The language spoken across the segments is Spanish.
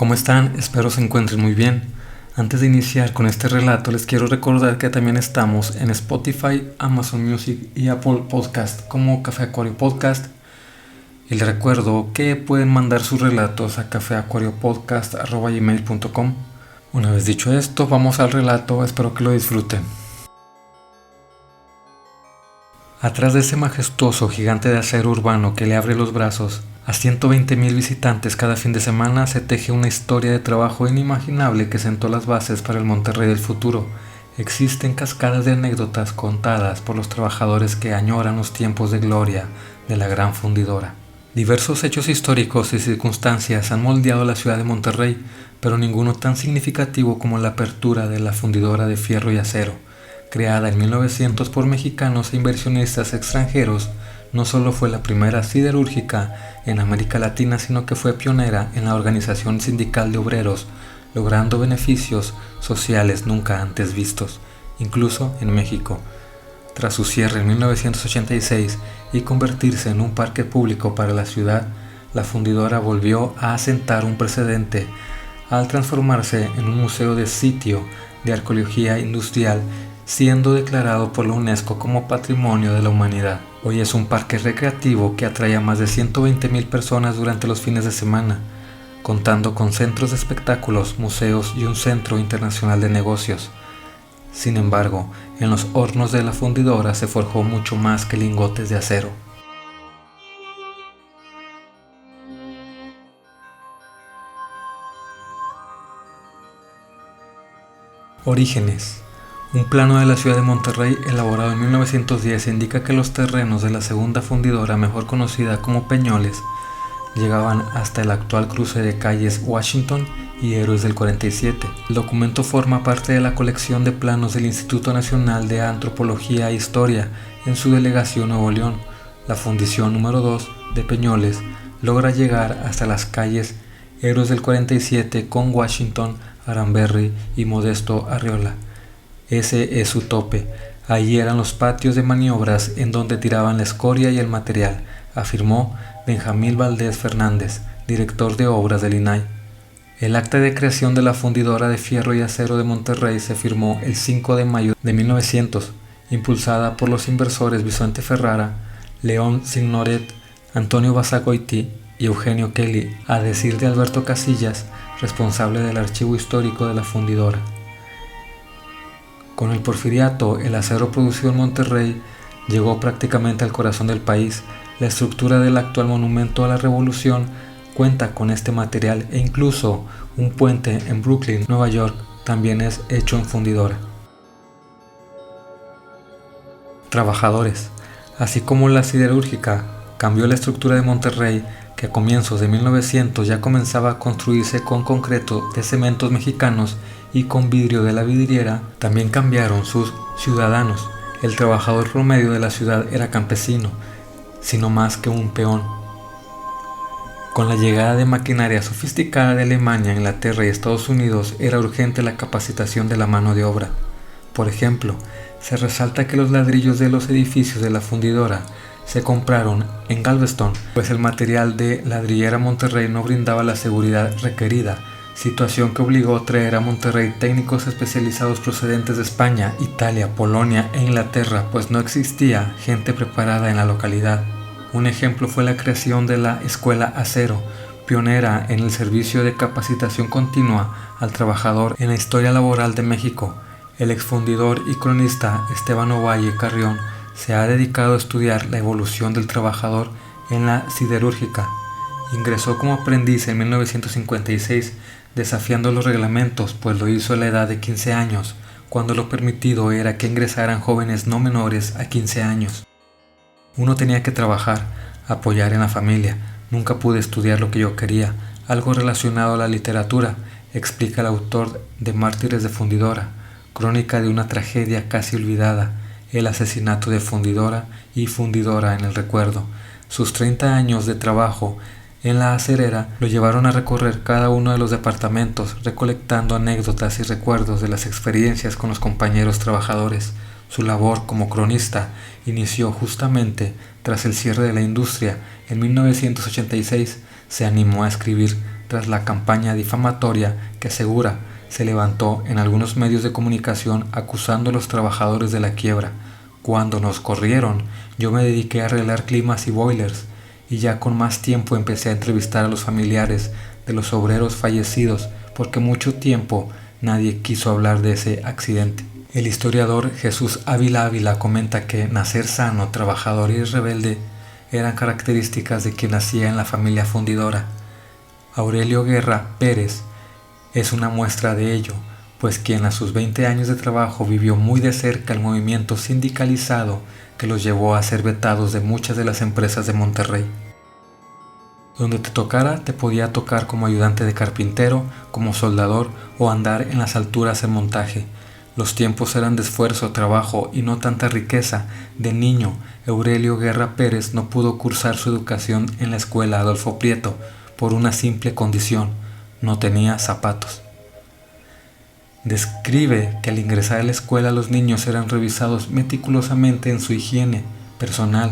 ¿Cómo están? Espero se encuentren muy bien. Antes de iniciar con este relato, les quiero recordar que también estamos en Spotify, Amazon Music y Apple Podcast como Café Acuario Podcast. Y les recuerdo que pueden mandar sus relatos a cafeacuariopodcast@gmail.com. Una vez dicho esto, vamos al relato, espero que lo disfruten. Atrás de ese majestuoso gigante de acero urbano que le abre los brazos a 120,000 visitantes cada fin de semana, se teje una historia de trabajo inimaginable que sentó las bases para el Monterrey del futuro. Existen cascadas de anécdotas contadas por los trabajadores que añoran los tiempos de gloria de la gran fundidora. Diversos hechos históricos y circunstancias han moldeado la ciudad de Monterrey, pero ninguno tan significativo como la apertura de la fundidora de fierro y acero. Creada en 1900 por mexicanos e inversionistas extranjeros, no solo fue la primera siderúrgica en América Latina, sino que fue pionera en la organización sindical de obreros, logrando beneficios sociales nunca antes vistos, incluso en México. Tras su cierre en 1986 y convertirse en un parque público para la ciudad, la fundidora volvió a asentar un precedente al transformarse en un museo de sitio de arqueología industrial, siendo declarado por la UNESCO como Patrimonio de la Humanidad. Hoy es un parque recreativo que atrae a más de 120,000 personas durante los fines de semana, contando con centros de espectáculos, museos y un centro internacional de negocios. Sin embargo, en los hornos de la fundidora se forjó mucho más que lingotes de acero. Orígenes. Un plano de la ciudad de Monterrey elaborado en 1910 indica que los terrenos de la segunda fundidora, mejor conocida como Peñoles, llegaban hasta el actual cruce de calles Washington y Héroes del 47. El documento forma parte de la colección de planos del Instituto Nacional de Antropología e Historia en su delegación Nuevo León. La fundición número 2 de Peñoles logra llegar hasta las calles Héroes del 47 con Washington, Aramberry y Modesto Arriola. Ese es su tope. Allí eran los patios de maniobras en donde tiraban la escoria y el material, afirmó Benjamín Valdés Fernández, director de obras del INAI. El acta de creación de la fundidora de fierro y acero de Monterrey se firmó el 5 de mayo de 1900, impulsada por los inversores Vicente Ferrara, León Signoret, Antonio Basagoiti y Eugenio Kelly, a decir de Alberto Casillas, responsable del archivo histórico de la fundidora. Con el porfiriato, el acero producido en Monterrey llegó prácticamente al corazón del país. La estructura del actual monumento a la Revolución cuenta con este material e incluso un puente en Brooklyn, Nueva York, también es hecho en fundidora. Trabajadores. Así como la siderúrgica cambió la estructura de Monterrey, que a comienzos de 1900 ya comenzaba a construirse con concreto de cementos mexicanos y con vidrio de la vidriera, también cambiaron sus ciudadanos. El trabajador promedio de la ciudad era campesino, sino más que un peón. Con la llegada de maquinaria sofisticada de Alemania, Inglaterra y Estados Unidos, era urgente la capacitación de la mano de obra. Por ejemplo, se resalta que los ladrillos de los edificios de la fundidora se compraron en Galveston, pues el material de ladrillera Monterrey no brindaba la seguridad requerida, situación que obligó a traer a Monterrey técnicos especializados procedentes de España, Italia, Polonia e Inglaterra, pues no existía gente preparada en la localidad. Un ejemplo fue la creación de la Escuela Acero, pionera en el servicio de capacitación continua al trabajador en la historia laboral de México. El exfundidor y cronista Esteban Ovalle Carrión se ha dedicado a estudiar la evolución del trabajador en la siderúrgica. Ingresó como aprendiz en 1956, desafiando los reglamentos, pues lo hizo a la edad de 15 años, cuando lo permitido era que ingresaran jóvenes no menores a 15 años. Uno tenía que trabajar, apoyar en la familia. Nunca pude estudiar lo que yo quería, algo relacionado a la literatura, explica el autor de Mártires de Fundidora, crónica de una tragedia casi olvidada, el asesinato de Fundidora y Fundidora en el recuerdo. Sus 30 años de trabajo en la acerera lo llevaron a recorrer cada uno de los departamentos, recolectando anécdotas y recuerdos de las experiencias con los compañeros trabajadores. Su labor como cronista inició justamente tras el cierre de la industria. En 1986 se animó a escribir tras la campaña difamatoria que asegura se levantó en algunos medios de comunicación acusando a los trabajadores de la quiebra. Cuando nos corrieron, yo me dediqué a arreglar climas y boilers, y ya con más tiempo empecé a entrevistar a los familiares de los obreros fallecidos, porque mucho tiempo nadie quiso hablar de ese accidente. El historiador Jesús Ávila Ávila comenta que nacer sano, trabajador y rebelde eran características de quien nacía en la familia fundidora. Aurelio Guerra Pérez es una muestra de ello, pues quien a sus 20 años de trabajo vivió muy de cerca el movimiento sindicalizado que los llevó a ser vetados de muchas de las empresas de Monterrey. Donde te tocara, te podía tocar como ayudante de carpintero, como soldador o andar en las alturas en montaje. Los tiempos eran de esfuerzo, trabajo y no tanta riqueza. De niño, Aurelio Guerra Pérez no pudo cursar su educación en la escuela Adolfo Prieto por una simple condición: no tenía zapatos. Describe que al ingresar a la escuela los niños eran revisados meticulosamente en su higiene personal,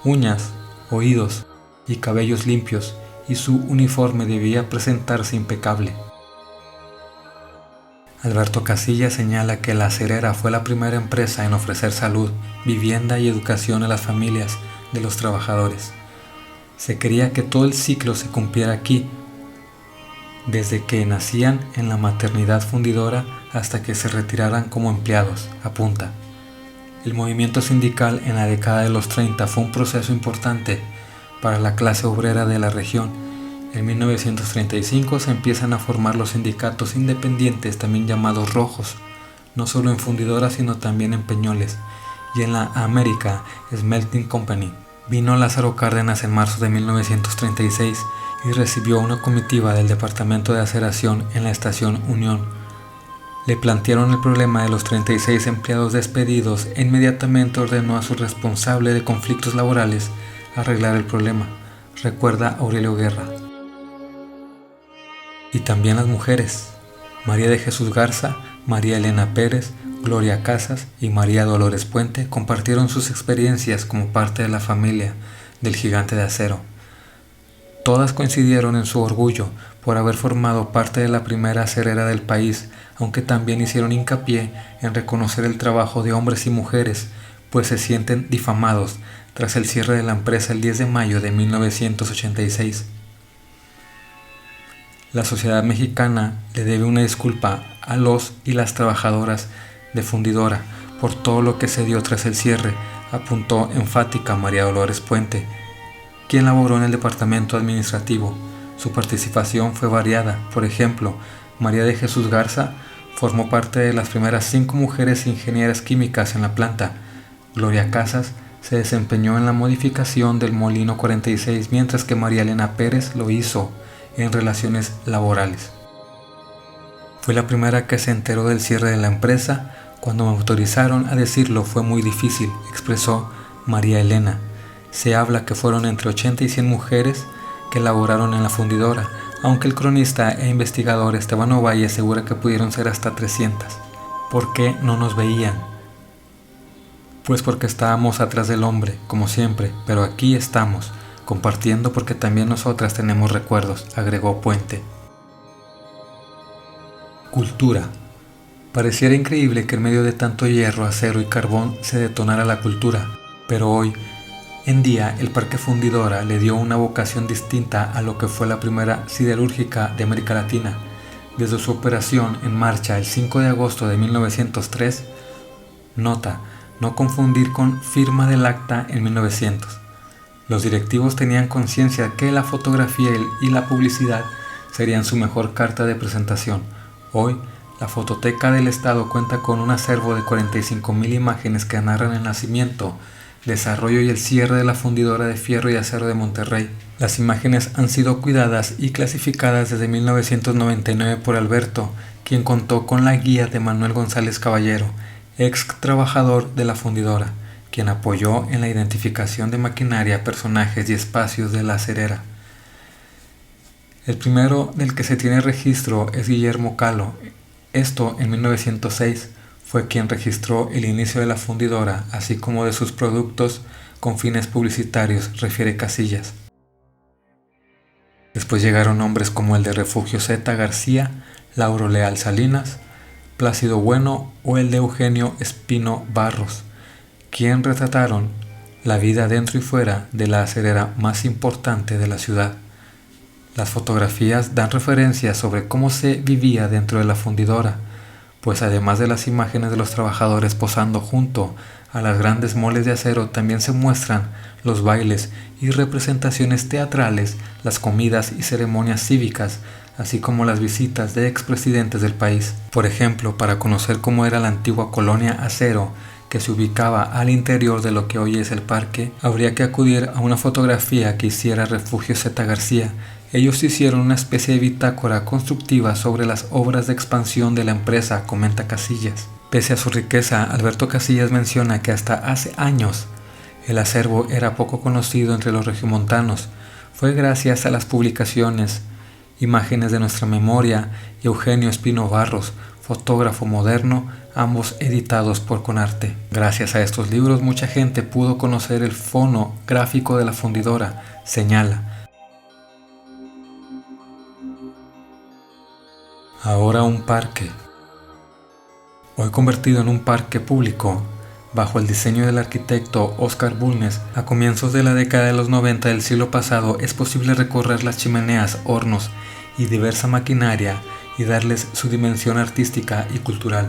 uñas, oídos y cabellos limpios, y su uniforme debía presentarse impecable. Alberto Casilla señala que la acerera fue la primera empresa en ofrecer salud, vivienda y educación a las familias de los trabajadores. Se quería que todo el ciclo se cumpliera aquí, desde que nacían en la maternidad fundidora hasta que se retiraran como empleados, apunta. El movimiento sindical en la década de los 30 fue un proceso importante para la clase obrera de la región. En 1935 se empiezan a formar los sindicatos independientes, también llamados rojos, no solo en fundidoras sino también en Peñoles, y en la América Smelting Company. Vino Lázaro Cárdenas en marzo de 1936 y recibió una comitiva del Departamento de Aceración en la estación Unión. Le plantearon el problema de los 36 empleados despedidos e inmediatamente ordenó a su responsable de conflictos laborales arreglar el problema, recuerda Aurelio Guerra. Y también las mujeres: María de Jesús Garza, María Elena Pérez, Gloria Casas y María Dolores Puente compartieron sus experiencias como parte de la familia del gigante de acero. Todas coincidieron en su orgullo por haber formado parte de la primera acerera del país, aunque también hicieron hincapié en reconocer el trabajo de hombres y mujeres, pues se sienten difamados tras el cierre de la empresa el 10 de mayo de 1986. La sociedad mexicana le debe una disculpa a los y las trabajadoras de fundidora por todo lo que se dio tras el cierre, apuntó enfática María Dolores Puente, quien laboró en el departamento administrativo. Su participación fue variada. Por ejemplo, María de Jesús Garza formó parte de las primeras 5 mujeres ingenieras químicas en la planta. Gloria Casas se desempeñó en la modificación del Molino 46, mientras que María Elena Pérez lo hizo en relaciones laborales. Fue la primera que se enteró del cierre de la empresa. Cuando me autorizaron a decirlo fue muy difícil, expresó María Elena. Se habla que fueron entre 80 y 100 mujeres que laboraron en la fundidora, aunque el cronista e investigador Esteban Ovalle asegura que pudieron ser hasta 300. ¿Por qué no nos veían? Pues porque estábamos atrás del hombre, como siempre, pero aquí estamos, compartiendo porque también nosotras tenemos recuerdos, agregó Puente. Cultura. Pareciera increíble que en medio de tanto hierro, acero y carbón se detonara la cultura, pero hoy en día el Parque Fundidora le dio una vocación distinta a lo que fue la primera siderúrgica de América Latina. Desde su operación en marcha el 5 de agosto de 1903, nota, no confundir con firma del acta en 1900. Los directivos tenían conciencia que la fotografía y la publicidad serían su mejor carta de presentación. Hoy, la Fototeca del Estado cuenta con un acervo de 45,000 imágenes que narran el nacimiento, desarrollo y el cierre de la fundidora de fierro y acero de Monterrey. Las imágenes han sido cuidadas y clasificadas desde 1999 por Alberto, quien contó con la guía de Manuel González Caballero, ex trabajador de la fundidora, quien apoyó en la identificación de maquinaria, personajes y espacios de la acerera. El primero del que se tiene registro es Guillermo Calo. Esto en 1906 fue quien registró el inicio de la fundidora, así como de sus productos con fines publicitarios, refiere Casillas. Después llegaron nombres como el de Refugio Z. García, Lauro Leal Salinas, Plácido Bueno o el de Eugenio Espino Barros, quien retrataron la vida dentro y fuera de la acerera más importante de la ciudad. Las fotografías dan referencias sobre cómo se vivía dentro de la fundidora, pues además de las imágenes de los trabajadores posando junto a las grandes moles de acero, también se muestran los bailes y representaciones teatrales, las comidas y ceremonias cívicas, así como las visitas de expresidentes del país. Por ejemplo, para conocer cómo era la antigua colonia Acero, que se ubicaba al interior de lo que hoy es el parque, habría que acudir a una fotografía que hiciera Refugio Z. García. Ellos hicieron una especie de bitácora constructiva sobre las obras de expansión de la empresa, comenta Casillas. Pese a su riqueza, Alberto Casillas menciona que hasta hace años el acervo era poco conocido entre los regiomontanos. Fue gracias a las publicaciones Imágenes de nuestra memoria y Eugenio Espino Barros, fotógrafo moderno, ambos editados por Conarte. Gracias a estos libros mucha gente pudo conocer el fono gráfico de la fundidora, señala. Ahora un parque. Hoy convertido en un parque público, bajo el diseño del arquitecto Óscar Bulnes, a comienzos de la década de los 90 del siglo pasado es posible recorrer las chimeneas, hornos y diversa maquinaria y darles su dimensión artística y cultural.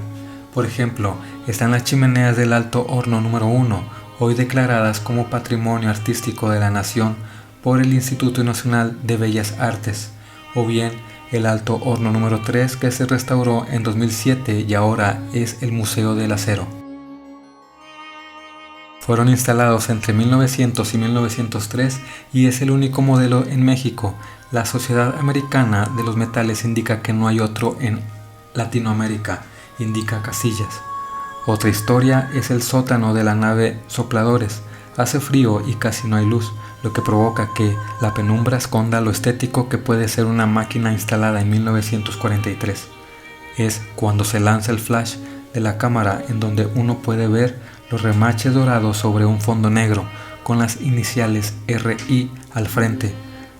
Por ejemplo, están las chimeneas del Alto Horno número 1, hoy declaradas como Patrimonio Artístico de la Nación por el Instituto Nacional de Bellas Artes, o bien el Alto Horno número 3, que se restauró en 2007 y ahora es el Museo del Acero. Fueron instalados entre 1900 y 1903 y es el único modelo en México. La Sociedad Americana de los Metales indica que no hay otro en Latinoamérica, indica Casillas. Otra historia es el sótano de la nave Sopladores. Hace frío y casi no hay luz, lo que provoca que la penumbra esconda lo estético que puede ser una máquina instalada en 1943. Es cuando se lanza el flash de la cámara en donde uno puede ver los remaches dorados sobre un fondo negro con las iniciales RI al frente.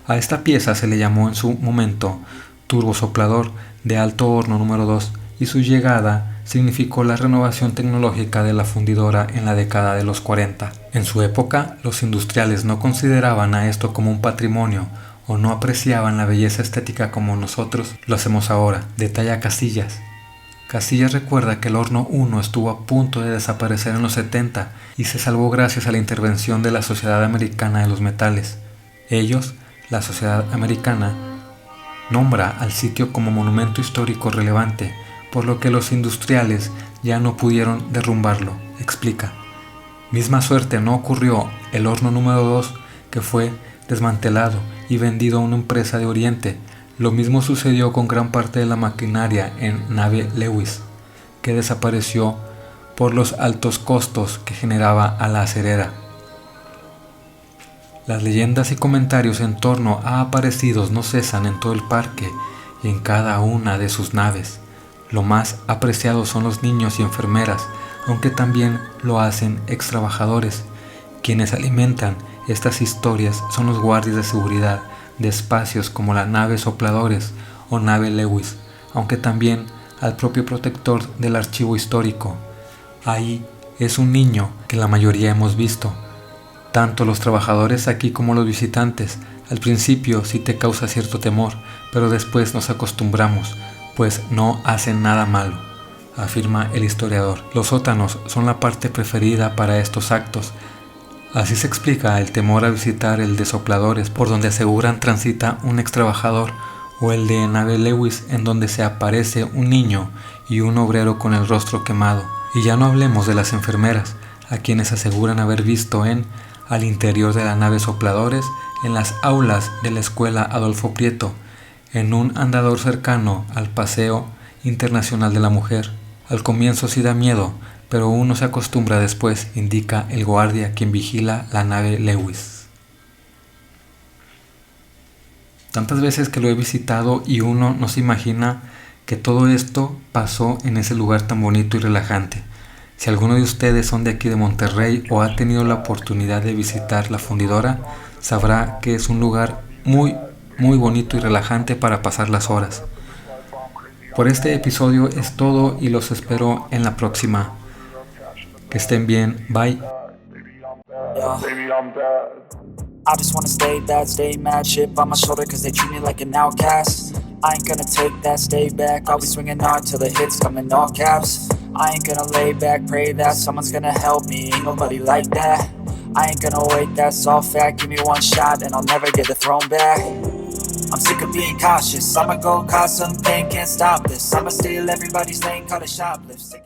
A esta pieza se le llamó en su momento turbosoplador de alto horno número 2 y su llegada significó la renovación tecnológica de la fundidora en la década de los 40. En su época, los industriales no consideraban a esto como un patrimonio o no apreciaban la belleza estética como nosotros lo hacemos ahora, detalla Casillas. Casillas recuerda que el horno 1 estuvo a punto de desaparecer en los 70 y se salvó gracias a la intervención de la Sociedad Americana de los Metales. Ellos, la Sociedad Americana, nombra al sitio como monumento histórico relevante, por lo que los industriales ya no pudieron derrumbarlo, explica. Misma suerte no ocurrió el horno número 2, que fue desmantelado y vendido a una empresa de Oriente. Lo mismo sucedió con gran parte de la maquinaria en nave Lewis, que desapareció por los altos costos que generaba a la acerera. Las leyendas y comentarios en torno a aparecidos no cesan en todo el parque y en cada una de sus naves. Lo más apreciado son los niños y enfermeras, aunque también lo hacen extrabajadores. Quienes alimentan estas historias son los guardias de seguridad de espacios como la nave Sopladores o nave Lewis, aunque también al propio protector del archivo histórico. Ahí es un niño que la mayoría hemos visto. Tanto los trabajadores aquí como los visitantes, al principio sí te causa cierto temor, pero después nos acostumbramos, pues no hacen nada malo, afirma el historiador. Los sótanos son la parte preferida para estos actos. Así se explica el temor a visitar el de Sopladores, por donde aseguran transita un extrabajador, o el de nave Lewis, en donde se aparece un niño y un obrero con el rostro quemado. Y ya no hablemos de las enfermeras, a quienes aseguran haber visto al interior de la nave Sopladores, en las aulas de la escuela Adolfo Prieto, en un andador cercano al Paseo Internacional de la Mujer. Al comienzo sí da miedo, pero uno se acostumbra después, indica el guardia quien vigila la nave Lewis. Tantas veces que lo he visitado y uno no se imagina que todo esto pasó en ese lugar tan bonito y relajante. Si alguno de ustedes son de aquí de Monterrey o ha tenido la oportunidad de visitar la fundidora, sabrá que es un lugar muy, muy bonito y relajante para pasar las horas. Por este episodio es todo y los espero en la próxima. Que estén bien, bye. I just wanna stay bad, stay mad, chip on my shoulder cause they treat me like an outcast. I ain't gonna take that, stay back, I'll be swinging hard till the hits come in all caps. I ain't gonna lay back, pray that someone's gonna help me, ain't nobody like that. I ain't gonna wait, that's all fact, give me one shot and I'll never get the throne back. I'm sick of being cautious, I'ma go cause something, can't stop this. I'ma steal everybody's lane, call it shoplift.